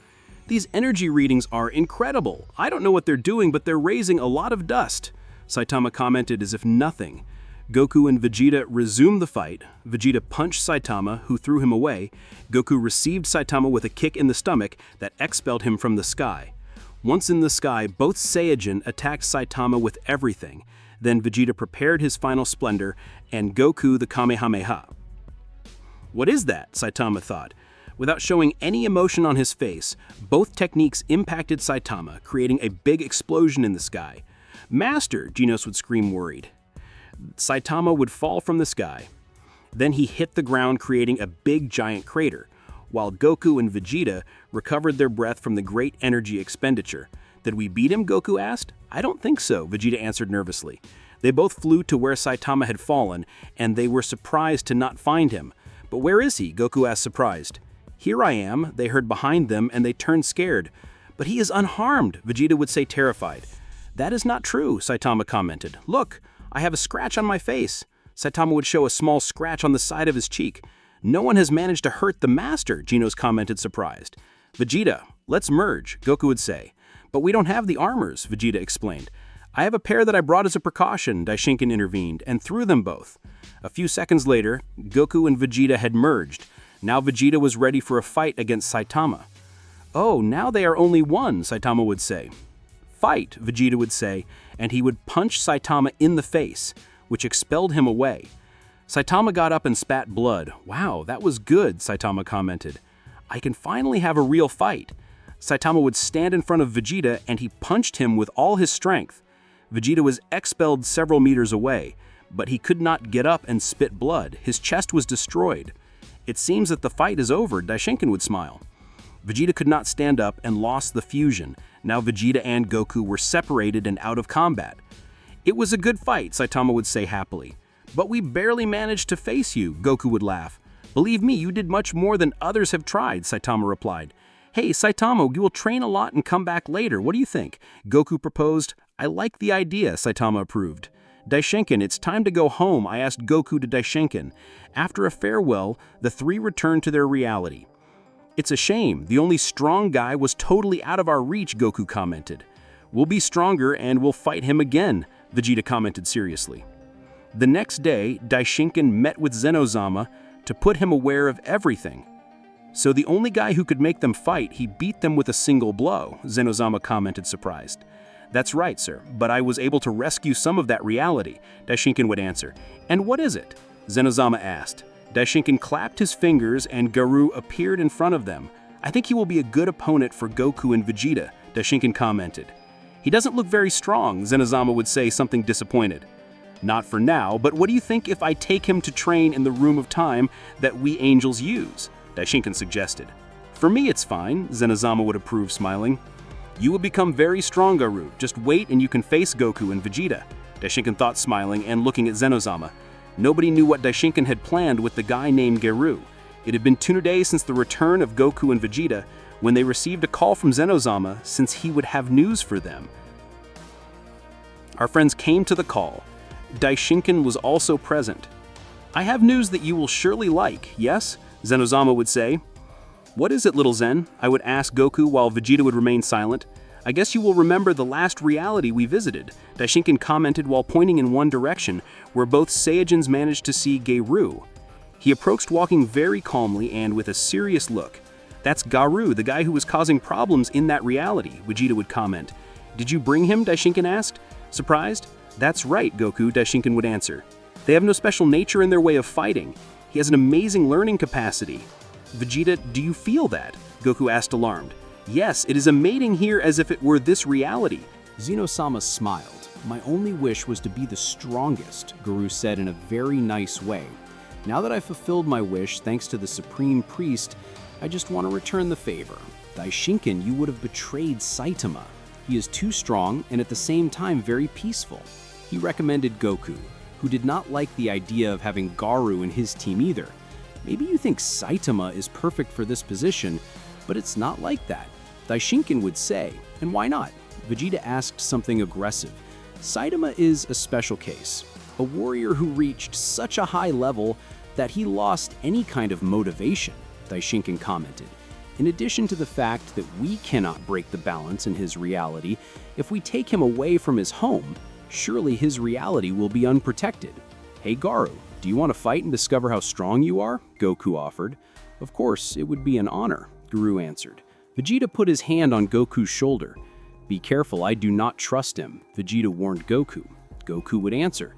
[SPEAKER 1] These energy readings are incredible. I don't know what they're doing, but they're raising a lot of dust, Saitama commented as if nothing. Goku and Vegeta resumed the fight. Vegeta punched Saitama, who threw him away. Goku received Saitama with a kick in the stomach that expelled him from the sky. Once in the sky, both Saiyajin attacked Saitama with everything. Then Vegeta prepared his final splendor, and Goku the Kamehameha. What is that? Saitama thought. Without showing any emotion on his face, both techniques impacted Saitama, creating a big explosion in the sky. Master, Genos would scream worried. Saitama would fall from the sky. Then he hit the ground, creating a big giant crater, while Goku and Vegeta recovered their breath from the great energy expenditure. Did we beat him? Goku asked. I don't think so, Vegeta answered nervously. They both flew to where Saitama had fallen, and they were surprised to not find him. But where is he? Goku asked, surprised. Here I am, they heard behind them, and they turned scared. But he is unharmed, Vegeta would say, terrified. That is not true, Saitama commented. Look, I have a scratch on my face. Saitama would show a small scratch on the side of his cheek. No one has managed to hurt the master, Genos commented, surprised. Vegeta, let's merge, Goku would say. But we don't have the armors, Vegeta explained. I have a pair that I brought as a precaution, Daishinkan intervened, and threw them both. A few seconds later, Goku and Vegeta had merged. Now Vegeta was ready for a fight against Saitama. Oh, now they are only one, Saitama would say. Fight, Vegeta would say, and he would punch Saitama in the face, which expelled him away. Saitama got up and spat blood. Wow, that was good, Saitama commented. I can finally have a real fight. Saitama would stand in front of Vegeta and he punched him with all his strength. Vegeta was expelled several meters away, but he could not get up and spit blood. His chest was destroyed. It seems that the fight is over, Daishinkan would smile. Vegeta could not stand up and lost the fusion. Now Vegeta and Goku were separated and out of combat. It was a good fight, Saitama would say happily. But we barely managed to face you, Goku would laugh. Believe me, you did much more than others have tried, Saitama replied. Hey, Saitama, you will train a lot and come back later. What do you think? Goku proposed. I like the idea, Saitama approved. Daishinkan, it's time to go home, I asked Goku to Daishinkan. After a farewell, the three returned to their reality. It's a shame, the only strong guy was totally out of our reach, Goku commented. We'll be stronger and we'll fight him again, Vegeta commented seriously.
[SPEAKER 4] The next day, Daishinkan met with Zeno Sama to put him aware of everything. So the only guy who could make them fight, he beat them with a single blow, Zeno Sama commented, surprised. That's right, sir, but I was able to rescue some of that reality, Daishinkan would answer. And what is it? Zeno Sama asked. Daishinkan clapped his fingers and Garou appeared in front of them. I think he will be a good opponent for Goku and Vegeta, Daishinkan commented. He doesn't look very strong, Zeno Sama would say, something disappointed. Not for now, but what do you think if I take him to train in the Room of Time that we angels use? Daishinkan suggested. For me it's fine, Zeno Sama would approve, smiling. You will become very strong, Garou. Just wait and you can face Goku and Vegeta, Daishinkan thought, smiling and looking at Zeno Sama. Nobody knew what Daishinkan had planned with the guy named Garou. It had been 2 days since the return of Goku and Vegeta when they received a call from Zeno Sama since he would have news for them. Our friends came to the call. Daishinkan was also present. I have news that you will surely like, yes? Zeno Sama would say. What is it, little Zen? I would ask Goku while Vegeta would remain silent. I guess you will remember the last reality we visited, Daishinkan commented while pointing in one direction, where both Saiyans managed to see Garou. He approached walking very calmly and with a serious look. That's Garou, the guy who was causing problems in that reality, Vegeta would comment. Did you bring him? Daishinkan asked. Surprised? That's right, Goku, Daishinkan would answer. They have no special nature in their way of fighting. He has an amazing learning capacity. Vegeta, do you feel that? Goku asked, alarmed. Yes, it is a mating here as if it were this reality.
[SPEAKER 1] Zeno Sama smiled. My only wish was to be the strongest, Garou said in a very nice way. Now that I've fulfilled my wish thanks to the Supreme Priest, I just want to return the favor. Daishinkan, you would have betrayed Saitama. He is too strong and at the same time very peaceful. He recommended Goku, who did not like the idea of having Garou in his team either. Maybe you think Saitama is perfect for this position, but it's not like that, Daishinkan would say. And why not? Vegeta asked something aggressive. Saitama is a special case, a warrior who reached such a high level that he lost any kind of motivation, Daishinkan commented. In addition to the fact that we cannot break the balance in his reality, if we take him away from his home, surely his reality will be unprotected. Hey Garou, do you want to fight and discover how strong you are? Goku offered. Of course, it would be an honor, Garou answered. Vegeta put his hand on Goku's shoulder. Be careful, I do not trust him, Vegeta warned Goku. Goku would answer.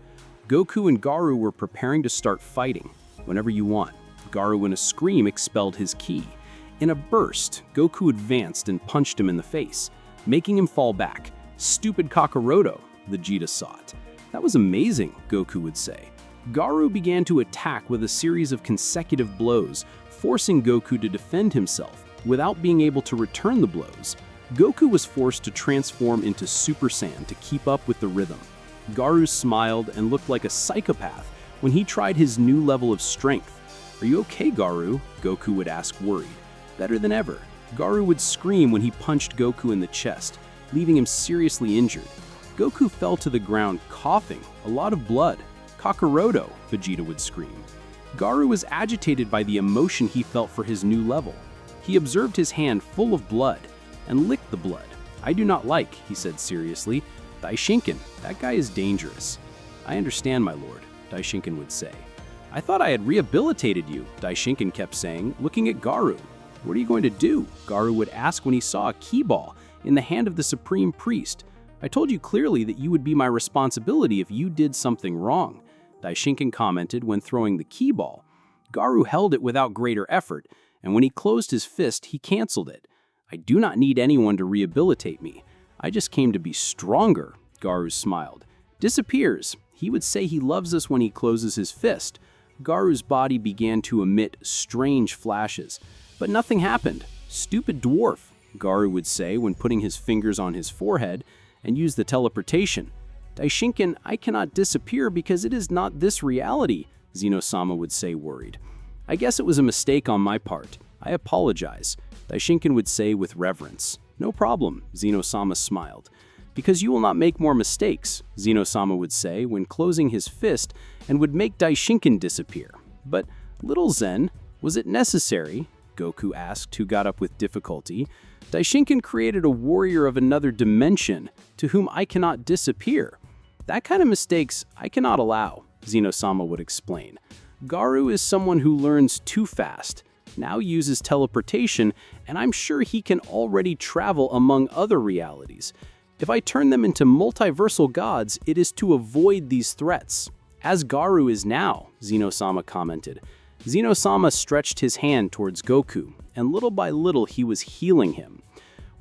[SPEAKER 1] Goku and Garou were preparing to start fighting. Whenever you want. Garou in a scream expelled his ki. In a burst, Goku advanced and punched him in the face, making him fall back. Stupid Kakaroto, Vegeta sought. That was amazing, Goku would say. Garou began to attack with a series of consecutive blows, forcing Goku to defend himself without being able to return the blows. Goku was forced to transform into Super Saiyan to keep up with the rhythm. Garou smiled and looked like a psychopath when he tried his new level of strength. Are you okay, Garou? Goku would ask, worried. Better than ever. Garou would scream when he punched Goku in the chest, leaving him seriously injured. Goku fell to the ground coughing, a lot of blood. Kakaroto, Vegeta would scream. Garou was agitated by the emotion he felt for his new level. He observed his hand full of blood and licked the blood. I do not like, he said seriously. Daishinkan, that guy is dangerous. I understand, my lord, Daishinkan would say. I thought I had rehabilitated you, Daishinkan kept saying, looking at Garou. What are you going to do? Garou would ask when he saw a key ball in the hand of the Supreme Priest. I told you clearly that you would be my responsibility if you did something wrong, Daishinkan commented when throwing the key ball. Garou held it without greater effort, and when he closed his fist, he canceled it. I do not need anyone to rehabilitate me. I just came to be stronger, Garou smiled. Disappears. He would say he loves us when he closes his fist. Garou's body began to emit strange flashes. But nothing happened. Stupid dwarf, Garou would say when putting his fingers on his forehead and used the teleportation. Daishinkan, I cannot disappear because it is not this reality, Zeno Sama would say, worried. I guess it was a mistake on my part. I apologize, Daishinkan would say with reverence. No problem, Zeno Sama smiled. Because you will not make more mistakes, Zeno Sama would say when closing his fist and would make Daishinkan disappear. But, little Zen, was it necessary? Goku asked, who got up with difficulty. Daishinkan created a warrior of another dimension to whom I cannot disappear. That kind of mistakes I cannot allow,
[SPEAKER 3] Zeno Sama would explain. Garu is someone who learns too fast, now uses teleportation, and I'm sure he can already travel among other realities. If I turn them into multiversal gods, it is to avoid these threats. As Garu is now, Zeno Sama commented. Zeno Sama stretched his hand towards Goku, and little by little he was healing him.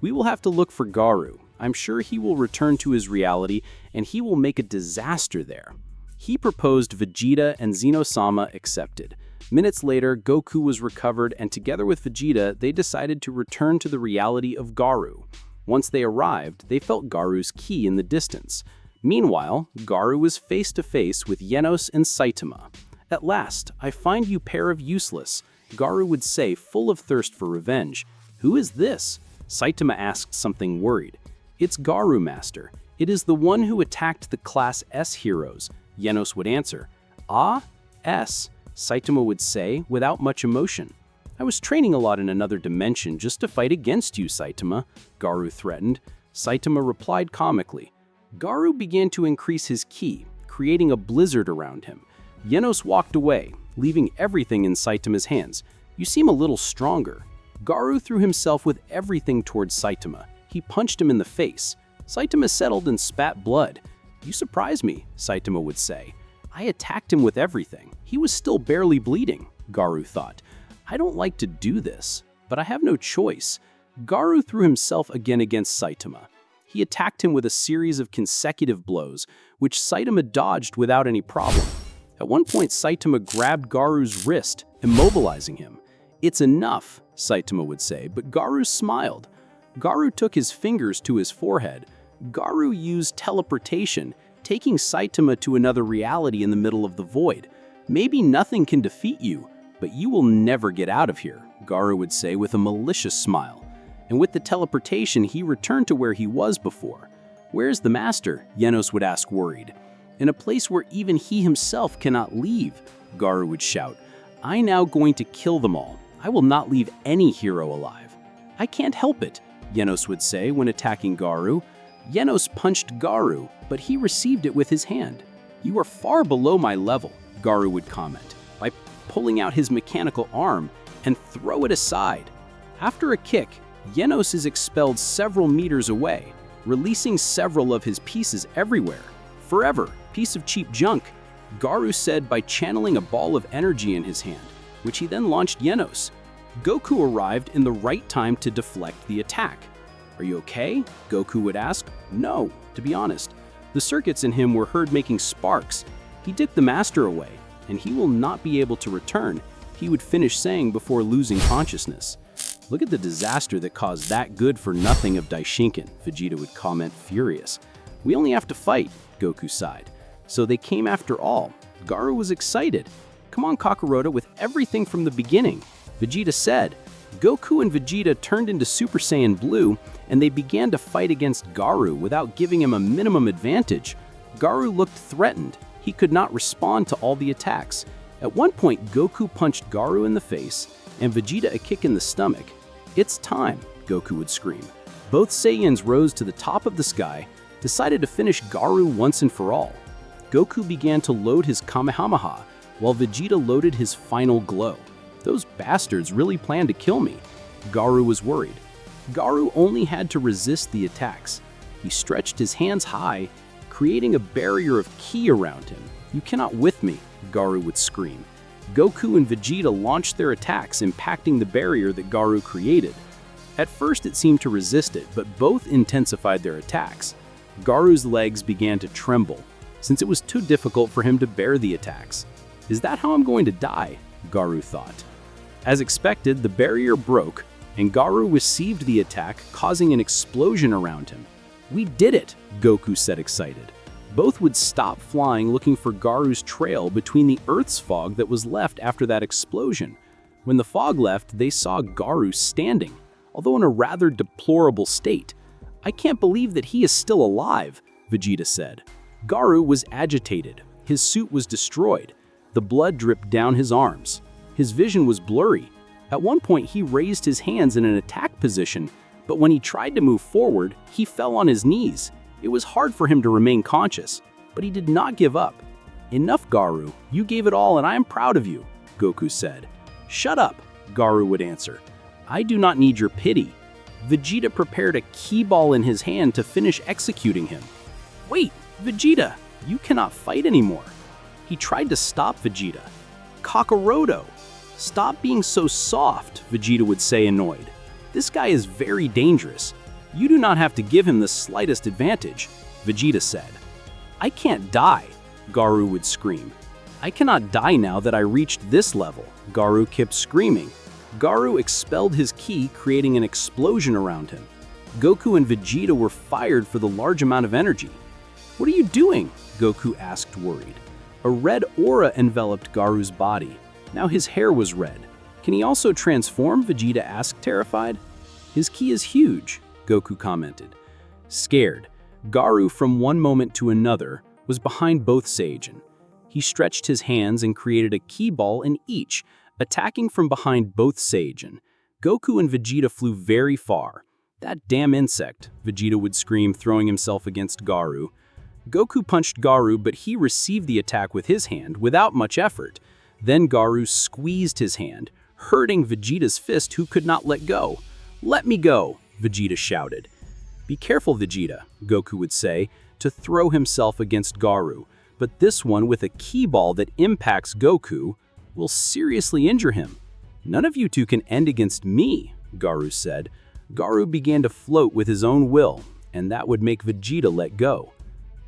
[SPEAKER 3] We will have to look for Garu. I'm sure he will return to his reality, and he will make a disaster there. He proposed Vegeta, and Zeno Sama accepted. Minutes later, Goku was recovered, and together with Vegeta, they decided to return to the reality of Garu. Once they arrived, they felt Garu's ki in the distance. Meanwhile, Garu was face to face with Genos and Saitama. "At last, I find you pair of useless," Garu would say, full of thirst for revenge. "Who is this?" Saitama asked, something worried. "It's Garu, Master. It is the one who attacked the Class S heroes," Genos would answer. "Ah, S," Saitama would say, without much emotion. "I was training a lot in another dimension just to fight against you, Saitama," Garu threatened. Saitama replied comically. Garu began to increase his ki, creating a blizzard around him. Genos walked away, leaving everything in Saitama's hands. "You seem a little stronger." Garu threw himself with everything towards Saitama. He punched him in the face. Saitama settled and spat blood. "You surprise me," Saitama would say. "I attacked him with everything. He was still barely bleeding," Garu thought. "I don't like to do this, but I have no choice." Garu threw himself again against Saitama. He attacked him with a series of consecutive blows, which Saitama dodged without any problem. At one point, Saitama grabbed Garu's wrist, immobilizing him. "It's enough," Saitama would say, but Garu smiled. Garu took his fingers to his forehead. Garu used teleportation, taking Saitama to another reality in the middle of the void. "Maybe nothing can defeat you, but you will never get out of here," Garu would say with a malicious smile. And with the teleportation, he returned to where he was before. "Where's the master?" Genos would ask, worried. "In a place where even he himself cannot leave," Garu would shout. "I'm now going to kill them all. I will not leave any hero alive." "I can't help it," Genos would say when attacking Garu. Genos punched Garu, but he received it with his hand. "You are far below my level," Garu would comment, by pulling out his mechanical arm and throw it aside. After a kick, Genos is expelled several meters away, releasing several of his pieces everywhere. "Forever, piece of cheap junk," Garu said by channeling a ball of energy in his hand, which he then launched Genos. Goku arrived in the right time to deflect the attack. "Are you okay?" Goku would ask. "No, to be honest. The circuits in him were heard making sparks. He dipped the master away, and he will not be able to return," he would finish saying before losing consciousness. "Look at the disaster that caused that good-for-nothing of Daishinkan," Vegeta would comment, furious. "We only have to fight," Goku sighed. "So they came after all." Garu was excited. "Come on, Kakarota, with everything from the beginning," Vegeta said. Goku and Vegeta turned into Super Saiyan Blue, and they began to fight against Garu without giving him a minimum advantage. Garu looked threatened. He could not respond to all the attacks. At one point, Goku punched Garu in the face, and Vegeta a kick in the stomach. "It's time," Goku would scream. Both Saiyans rose to the top of the sky, decided to finish Garu once and for all. Goku began to load his Kamehameha, while Vegeta loaded his final glow. "Those bastards really planned to kill me," Garu was worried. Garu only had to resist the attacks. He stretched his hands high, creating a barrier of ki around him. "You cannot with me," Garu would scream. Goku and Vegeta launched their attacks, impacting the barrier that Garu created. At first it seemed to resist it, but both intensified their attacks. Garu's legs began to tremble, since it was too difficult for him to bear the attacks. "Is that how I'm going to die?" Garu thought. As expected, the barrier broke, and Garu received the attack, causing an explosion around him. "We did it," Goku said, excited. Both would stop flying, looking for Garu's trail between the Earth's fog that was left after that explosion. When the fog left, they saw Garu standing, although in a rather deplorable state. "I can't believe that he is still alive," Vegeta said. Garu was agitated. His suit was destroyed. The blood dripped down his arms. His vision was blurry. At one point, he raised his hands in an attack position, but when he tried to move forward, he fell on his knees. It was hard for him to remain conscious, but he did not give up.
[SPEAKER 4] "Enough, Garu. You gave it all and I am proud of you," Goku said. "Shut up," Garu would answer. "I do not need your pity." Vegeta prepared a ki ball in his hand to finish executing him. "Wait, Vegeta, you cannot fight anymore." He tried to stop Vegeta. "Kakaroto, stop being so soft," Vegeta would say, annoyed. "This guy is very dangerous. You do not have to give him the slightest advantage," Vegeta said. "I can't die," Garu would scream. "I cannot die now that I reached this level," Garu kept screaming. Garu expelled his ki, creating an explosion around him. Goku and Vegeta were fired for the large amount of energy. "What are you doing?" Goku asked, worried. A red aura enveloped Garu's body. Now his hair was red. "Can he also transform?" Vegeta asked, terrified. "His ki is huge," Goku commented. Scared, Garu from one moment to another was behind both Saiyajin. He stretched his hands and created a ki ball in each, attacking from behind both Saiyajin. Goku and Vegeta flew very far. "That damn insect," Vegeta would scream, throwing himself against Garu. Goku punched Garu, but he received the attack with his hand without much effort. Then Garu squeezed his hand, hurting Vegeta's fist, who could not let go. "Let me go," Vegeta shouted. "Be careful, Vegeta," Goku would say, to throw himself against Garu, but this one with a ki ball that impacts Goku will seriously injure him. "None of you two can end against me," Garu said. Garu began to float with his own will, and that would make Vegeta let go.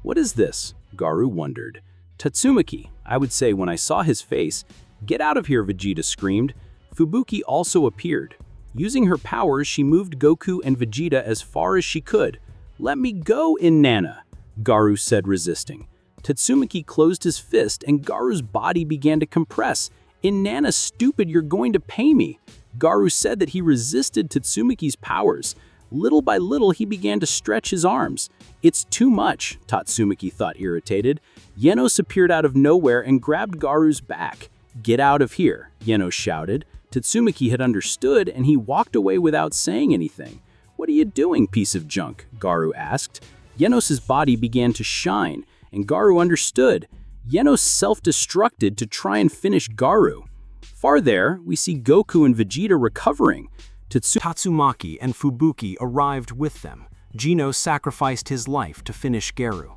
[SPEAKER 4] "What is this?" Garu wondered. "Tatsumaki," I would say when I saw his face. "Get out of here," Vegeta screamed. Fubuki also appeared. Using her powers, she moved Goku and Vegeta as far as she could. "Let me go, Nana," Garu said, resisting. Tatsumaki closed his fist and Garu's body began to compress. "Nana, stupid, you're going to pay me." Garu said that he resisted Tatsumaki's powers. Little by little, he began to stretch his arms. "It's too much," Tatsumaki thought, irritated. Genos appeared out of nowhere and grabbed Garu's back. "Get out of here," Genos shouted. Tatsumaki had understood and he walked away without saying anything. "What are you doing, piece of junk?" Garu asked. Genos' body began to shine, and Garu understood. Genos self-destructed to try and finish Garu. Far there, we see Goku and Vegeta recovering.
[SPEAKER 2] Tatsumaki and Fubuki arrived with them. Genos sacrificed his life to finish Garu.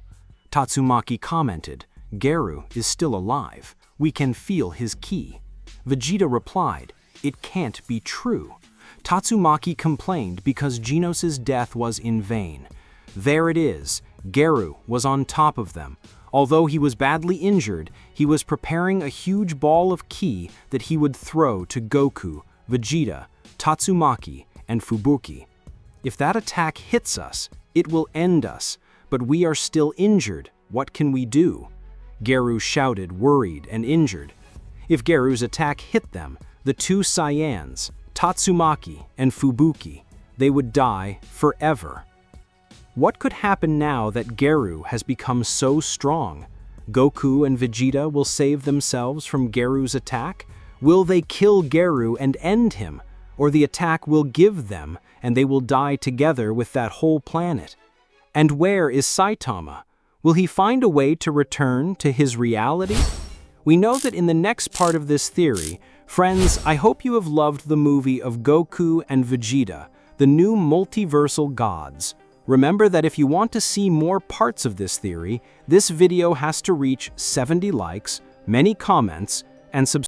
[SPEAKER 2] Tatsumaki commented, "Garu is still alive. We can feel his ki." Vegeta replied, "It can't be true." Tatsumaki complained because Genos' death was in vain. There it is. Garu was on top of them. Although he was badly injured, he was preparing a huge ball of ki that he would throw to Goku, Vegeta, Tatsumaki, and Fubuki. "If that attack hits us, it will end us, but we are still injured. What can we do?" Garu shouted, worried and injured. If Garu's attack hit them, the two Saiyans, Tatsumaki and Fubuki, they would die forever. What could happen now that Garu has become so strong? Goku and Vegeta will save themselves from Garu's attack? Will they kill Garu and end him? Or the attack will give them and they will die together with that whole planet? And where is Saitama? Will he find a way to return to his reality? We know that in the next part of this theory, friends, I hope you have loved the movie of Goku and Vegeta, the new multiversal gods. Remember that if you want to see more parts of this theory, this video has to reach 70 likes, many comments, and subscribe.